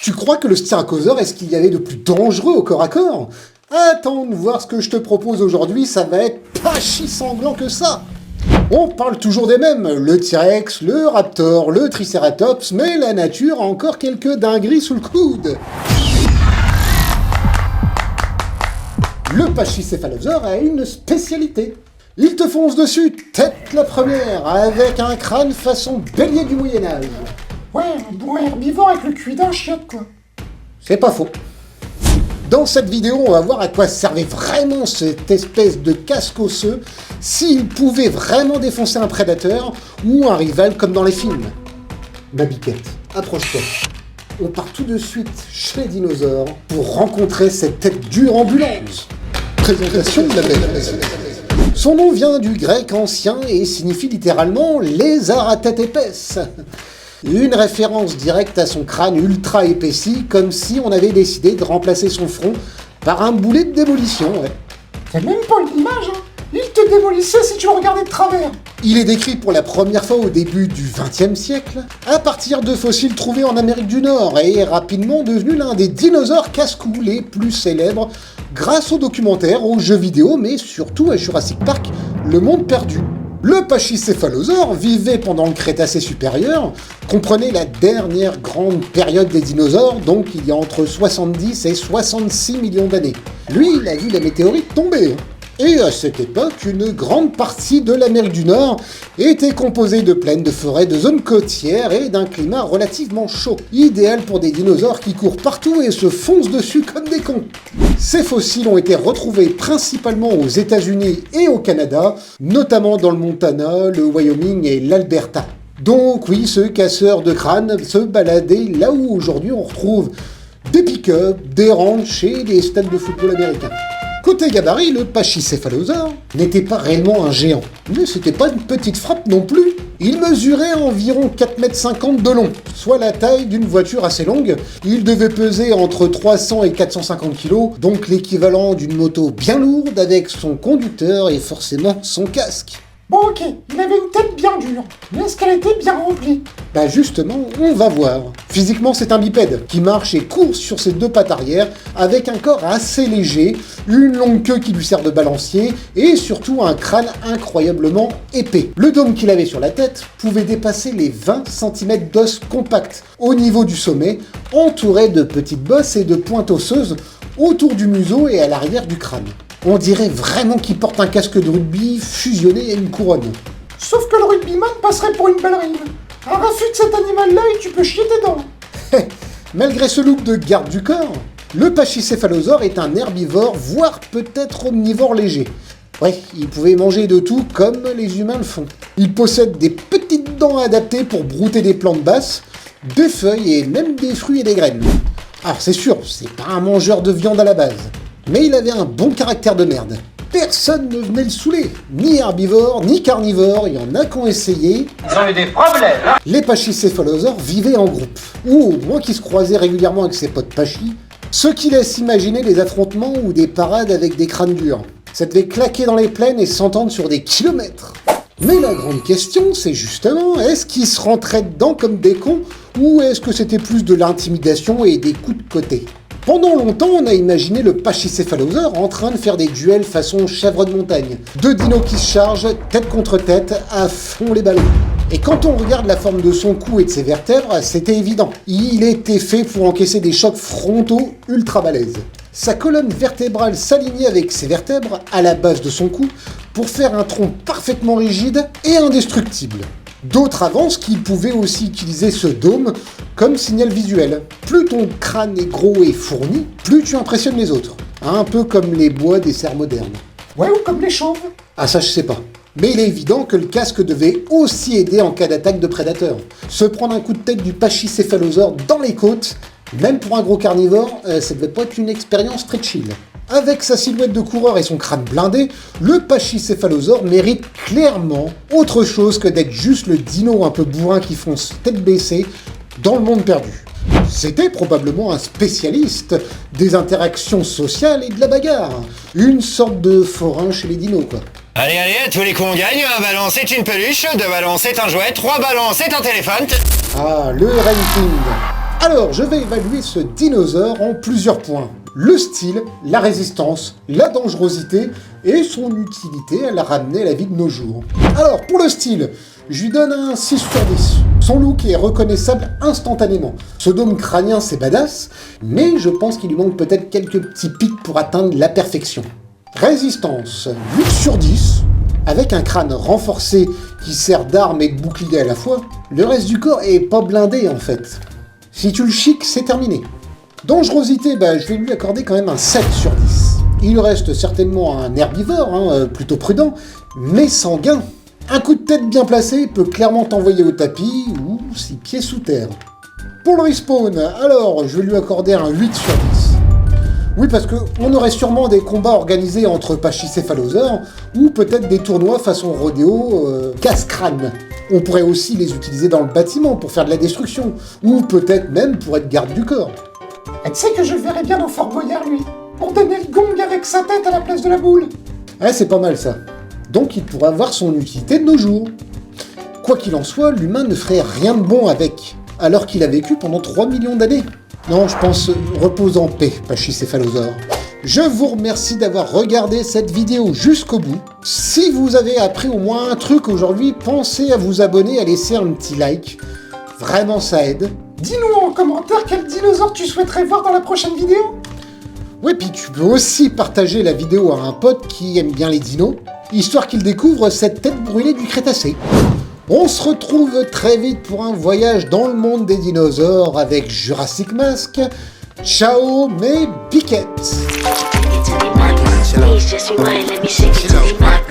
Tu crois que le styracosaure est ce qu'il y avait de plus dangereux au corps à corps? Attends de voir ce que je te propose aujourd'hui, ça va être pas si sanglant que ça. On parle toujours des mêmes, le T-Rex, le Raptor, le Triceratops, mais la nature a encore quelques dingueries sous le coude. Le pachycéphalosaure a une spécialité. Il te fonce dessus, tête la première, avec un crâne façon bélier du Moyen-Âge. Ouais, un bon herbivore avec le cul d'un chiotte, quoi. C'est pas faux. Dans cette vidéo, on va voir à quoi servait vraiment cette espèce de casque osseux, s'il pouvait vraiment défoncer un prédateur ou un rival comme dans les films. Ma biquette, approche-toi. On part tout de suite chez les dinosaures pour rencontrer cette tête dure ambulante. Présentation de la bête. Son nom vient du grec ancien et signifie littéralement « lézard à tête épaisse ». Une référence directe à son crâne ultra épaissi, comme si on avait décidé de remplacer son front par un boulet de démolition, ouais. C'est même pas une image, hein. Il te démolissait si tu le regardais de travers. Il est décrit pour la première fois au début du XXe siècle, à partir de fossiles trouvés en Amérique du Nord, et est rapidement devenu l'un des dinosaures casse-cou les plus célèbres, grâce aux documentaires, aux jeux vidéo, mais surtout à Jurassic Park, Le Monde Perdu. Le pachycéphalosaure vivait pendant le Crétacé supérieur, comprenait la dernière grande période des dinosaures, donc il y a entre 70 et 66 millions d'années. Lui, il a vu la météorite tomber. Et à cette époque, une grande partie de l'Amérique du Nord était composée de plaines, de forêts, de zones côtières et d'un climat relativement chaud, idéal pour des dinosaures qui courent partout et se foncent dessus comme des cons. Ces fossiles ont été retrouvés principalement aux États-Unis et au Canada, notamment dans le Montana, le Wyoming et l'Alberta. Donc oui, ce casseur de crâne se baladait là où aujourd'hui on retrouve des pick-up, des ranchs et des stades de football américains. Côté gabarit, le pachycéphalosaure n'était pas réellement un géant, mais c'était pas une petite frappe non plus. Il mesurait environ 4,50 m de long, soit la taille d'une voiture assez longue. Il devait peser entre 300 et 450 kg, donc l'équivalent d'une moto bien lourde avec son conducteur et forcément son casque. Bon ok, il avait une tête bien dure, mais est-ce qu'elle était bien remplie? Bah justement, on va voir. Physiquement, c'est un bipède qui marche et court sur ses deux pattes arrière avec un corps assez léger, une longue queue qui lui sert de balancier et surtout un crâne incroyablement épais. Le dôme qu'il avait sur la tête pouvait dépasser les 20 cm d'os compacts au niveau du sommet, entouré de petites bosses et de pointes osseuses autour du museau et à l'arrière du crâne. On dirait vraiment qu'il porte un casque de rugby fusionné à une couronne. Sauf que le rugbyman passerait pour une ballerine. Raffute cet animal-là et tu peux chier tes dents. Malgré ce look de garde du corps, le pachycéphalosaure est un herbivore, voire peut-être omnivore léger. Ouais, il pouvait manger de tout comme les humains le font. Il possède des petites dents adaptées pour brouter des plantes basses, des feuilles et même des fruits et des graines. Alors c'est sûr, c'est pas un mangeur de viande à la base. Mais il avait un bon caractère de merde. Personne ne venait le saouler. Ni herbivore, ni carnivore, il y en a qui ont essayé. Ils ont eu des problèmes, hein. Les pachycéphalosaures vivaient en groupe, ou au moins qu'ils se croisaient régulièrement avec ses potes pachy, ce qui laisse imaginer des affrontements ou des parades avec des crânes durs. Ça devait claquer dans les plaines et s'entendre sur des kilomètres. Mais la grande question, c'est justement, est-ce qu'ils se rentraient dedans comme des cons, ou est-ce que c'était plus de l'intimidation et des coups de côté? Pendant longtemps, on a imaginé le pachycéphalosaure en train de faire des duels façon chèvre de montagne. Deux dinos qui se chargent, tête contre tête, à fond les ballons. Et quand on regarde la forme de son cou et de ses vertèbres, c'était évident. Il était fait pour encaisser des chocs frontaux ultra balèzes. Sa colonne vertébrale s'alignait avec ses vertèbres à la base de son cou pour faire un tronc parfaitement rigide et indestructible. D'autres avancent qu'il pouvait aussi utiliser ce dôme comme signal visuel. Plus ton crâne est gros et fourni, plus tu impressionnes les autres. Un peu comme les bois des cerfs modernes. Ouais, ou comme les chauves. Ah ça je sais pas. Mais il est évident que le casque devait aussi aider en cas d'attaque de prédateurs. Se prendre un coup de tête du pachycéphalosaure dans les côtes, même pour un gros carnivore, ça devait pas être une expérience très chill. Avec sa silhouette de coureur et son crâne blindé, le pachycéphalosaure mérite clairement autre chose que d'être juste le dino un peu bourrin qui fonce tête baissée dans le monde perdu. C'était probablement un spécialiste des interactions sociales et de la bagarre. Une sorte de forain chez les dinos, quoi. Allez, allez, à tous les coups on gagne. Un ballon c'est une peluche, deux ballons c'est un jouet, trois ballons c'est un téléphone. Ah, le ranking. Alors, je vais évaluer ce dinosaure en plusieurs points. Le style, la résistance, la dangerosité et son utilité à la ramener à la vie de nos jours. Alors, pour le style, je lui donne un 6 sur 10. Son look est reconnaissable instantanément. Ce dôme crânien, c'est badass, mais je pense qu'il lui manque peut-être quelques petits pics pour atteindre la perfection. Résistance, 8 sur 10. Avec un crâne renforcé qui sert d'arme et de bouclier à la fois, le reste du corps est pas blindé en fait. Si tu le chiques, c'est terminé. Dangerosité, je vais lui accorder quand même un 7 sur 10. Il reste certainement un herbivore, plutôt prudent, mais sanguin. Un coup de tête bien placé peut clairement t'envoyer au tapis ou 6 pieds sous terre. Pour le respawn, alors je vais lui accorder un 8 sur 10. Oui, parce qu'on aurait sûrement des combats organisés entre pachycéphalosaures ou peut-être des tournois façon rodéo casse-crâne. On pourrait aussi les utiliser dans le bâtiment pour faire de la destruction, ou peut-être même pour être garde du corps. Et tu sais que je le verrais bien dans Fort Boyard, lui, pour donner le gong avec sa tête à la place de la boule. Ouais, c'est pas mal ça. Donc il pourrait avoir son utilité de nos jours. Quoi qu'il en soit, l'humain ne ferait rien de bon avec, alors qu'il a vécu pendant 3 millions d'années. Non, je pense repose en paix, pachycéphalosaure. Je vous remercie d'avoir regardé cette vidéo jusqu'au bout. Si vous avez appris au moins un truc aujourd'hui, pensez à vous abonner, à laisser un petit like. Vraiment, ça aide. Dis-nous en commentaire quel dinosaure tu souhaiterais voir dans la prochaine vidéo. Ouais, puis tu peux aussi partager la vidéo à un pote qui aime bien les dinos, histoire qu'il découvre cette tête brûlée du Crétacé. On se retrouve très vite pour un voyage dans le monde des dinosaures avec Jurassic Mask. Ciao mes biquettes. Please just rewind, let me shake it to the max.